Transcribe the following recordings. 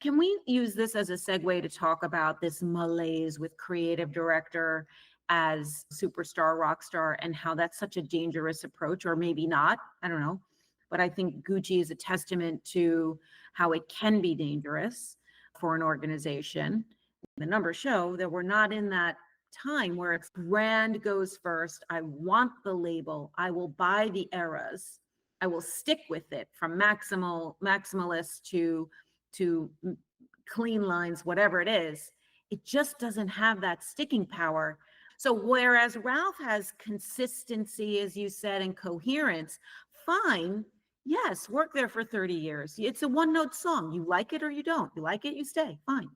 Can we use this as a segue to talk about this malaise with creative director as superstar, rock star, and how that's such a dangerous approach, or maybe not? I don't know. But I think Gucci is a testament to how it can be dangerous for an organization. The numbers show that we're not in that time where it's brand goes first. I want the label. I will buy the eras. I will stick with it from maximalist to clean lines, whatever it is. It just doesn't have that sticking power. So whereas Ralph has consistency, as you said, and coherence, fine. Yes, work there for 30 years. It's a one note song. You like it or you don't. You like it, you stay. Fine.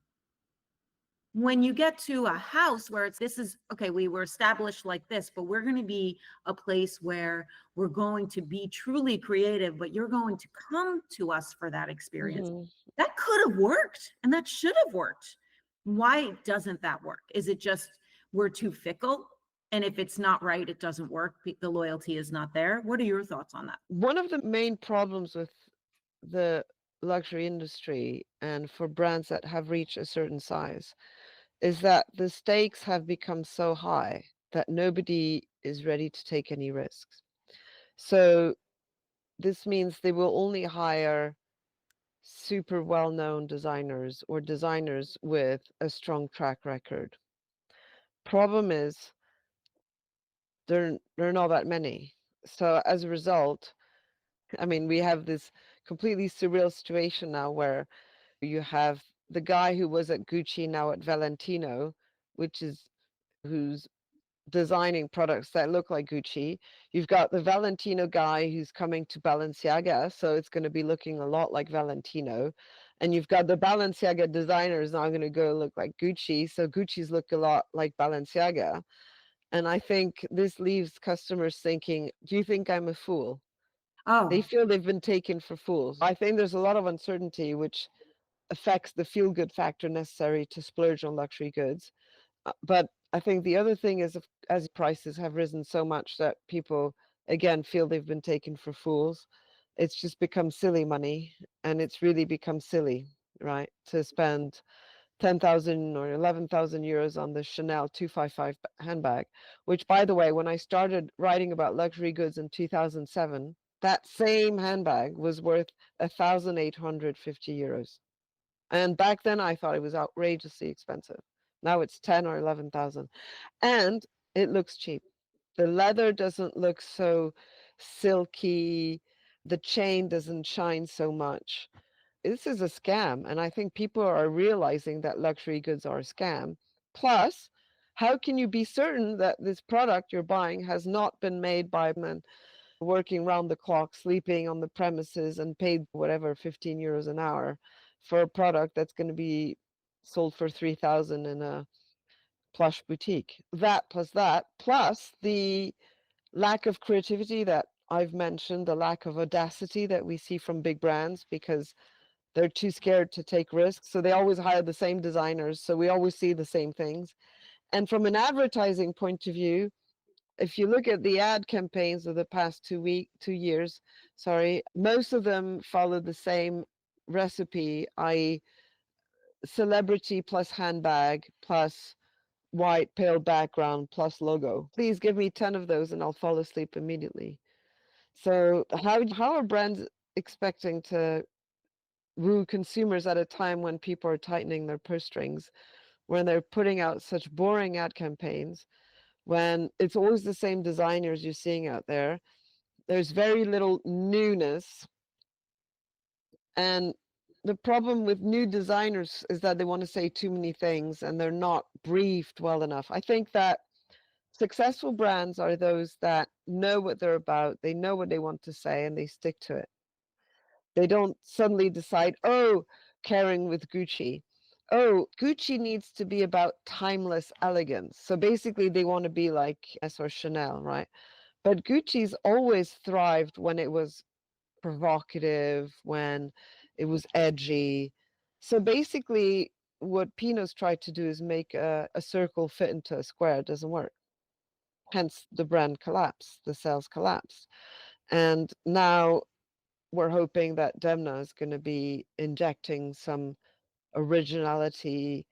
When you get to a house where it's this is okay, we were established like this, but we're going to be a place where we're going to be truly creative, but you're going to come to us for that experience. Hmm. That could have worked and that should have worked. Why doesn't that work? Is it just we're too fickle? And if it's not right, it doesn't work. The loyalty is not there. What are your thoughts on that? One of the main problems with the luxury industry and for brands that have reached a certain size is that the stakes have become so high that nobody is ready to take any risks. So this means they will only hire super well-known designers or designers with a strong track record. Problem is there are not that many. So as a result, I mean, we have this completely surreal situation now where you have the guy who was at Gucci now at Valentino, which is who's designing products that look like Gucci. You've got the Valentino guy who's coming to Balenciaga, so it's going to be looking a lot like Valentino. And you've got the Balenciaga designers now going to go look like Gucci, so Gucci's look a lot like Balenciaga. And I think this leaves customers thinking, do you think I'm a fool? They Oh, feel they've been taken for fools. I think there's a lot of uncertainty which affects the feel good factor necessary to splurge on luxury goods. But I think the other thing is, as prices have risen so much that people, again, feel they've been taken for fools, it's just become silly money. And it's really become silly, right, to spend 10,000 or 11,000 euros on the Chanel 255 handbag, which, by the way, when I started writing about luxury goods in 2007, that same handbag was worth 1,850 euros. And back then I thought it was outrageously expensive. Now it's 10 or 11,000. And it looks cheap. The leather doesn't look so silky. The chain doesn't shine so much. This is a scam. And I think people are realizing that luxury goods are a scam. Plus, how can you be certain that this product you're buying has not been made by men working round the clock, sleeping on the premises, and paid whatever 15 euros an hour for a product that's going to be sold for 3,000 in a plush boutique? That, plus the lack of creativity that I've mentioned, the lack of audacity that we see from big brands because they're too scared to take risks. So they always hire the same designers. So we always see the same things. And from an advertising point of view, if you look at the ad campaigns of the past 2 years, sorry, most of them follow the same recipe, i.e., celebrity plus handbag plus white pale background plus logo. Please give me 10 of those and I'll fall asleep immediately. So how are brands expecting to woo consumers at a time when people are tightening their purse strings, when they're putting out such boring ad campaigns, when it's always the same designers you're seeing out there? There's very little newness. And the problem with new designers is that they want to say too many things and they're not briefed well enough. I think that successful brands are those that know what they're about, they know what they want to say, and they stick to it. They don't suddenly decide, oh, caring with Gucci. Oh, Gucci needs to be about timeless elegance. So basically, they want to be like S or Chanel, right? But Gucci's always thrived when it was provocative, when it was edgy. So basically, what Pino's tried to do is make a circle fit into a square. It doesn't work. Hence, the brand collapsed, the sales collapsed. And now we're hoping that Demna is going to be injecting some originality,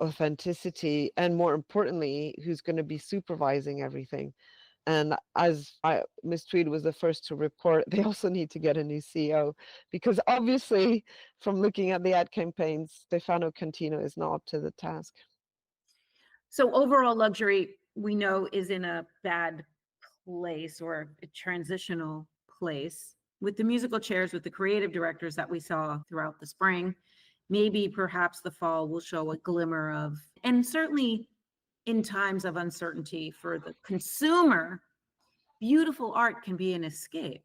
authenticity, and more importantly, who's going to be supervising everything. And Miss Tweed was the first to report, they also need to get a new CEO because obviously, from looking at the ad campaigns, Stefano Cantino is not up to the task. So overall luxury, we know, is in a bad place or a transitional place. With the musical chairs, with the creative directors that we saw throughout the spring, maybe perhaps the fall will show a glimmer of, and certainly in times of uncertainty for the consumer, beautiful art can be an escape.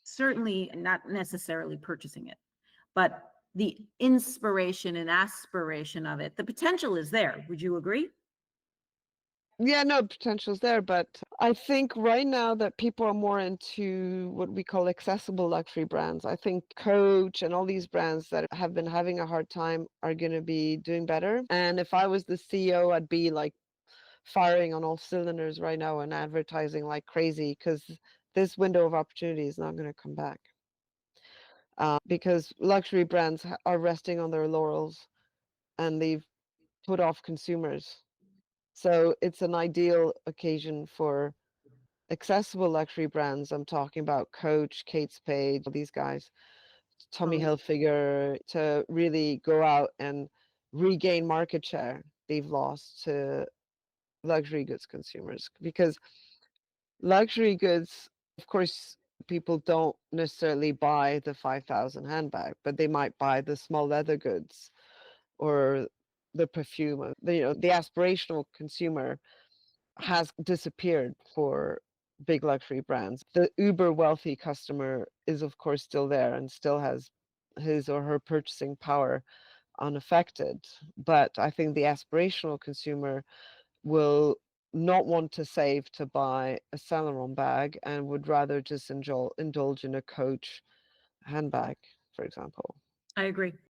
Certainly not necessarily purchasing it, but the inspiration and aspiration of it, the potential is there. Would you agree? Yeah, no, potential's there, but I think right now that people are more into what we call accessible luxury brands. I think Coach and all these brands that have been having a hard time are going to be doing better. And if I was the CEO, I'd be like firing on all cylinders right now and advertising like crazy because this window of opportunity is not going to come back. Because luxury brands are resting on their laurels and they've put off consumers. So it's an ideal occasion for accessible luxury brands. I'm talking about Coach, Kate Spade, all these guys, Tommy Totally. Hilfiger, to really go out and regain market share they've lost to luxury goods consumers. Because luxury goods, of course, people don't necessarily buy the 5,000 handbag, but they might buy the small leather goods or the perfume. The aspirational consumer has disappeared for big luxury brands. The uber wealthy customer is, of course, still there and still has his or her purchasing power unaffected. But I think the aspirational consumer will not want to save to buy a Saint Laurent bag and would rather just indulge in a Coach handbag, for example. I agree.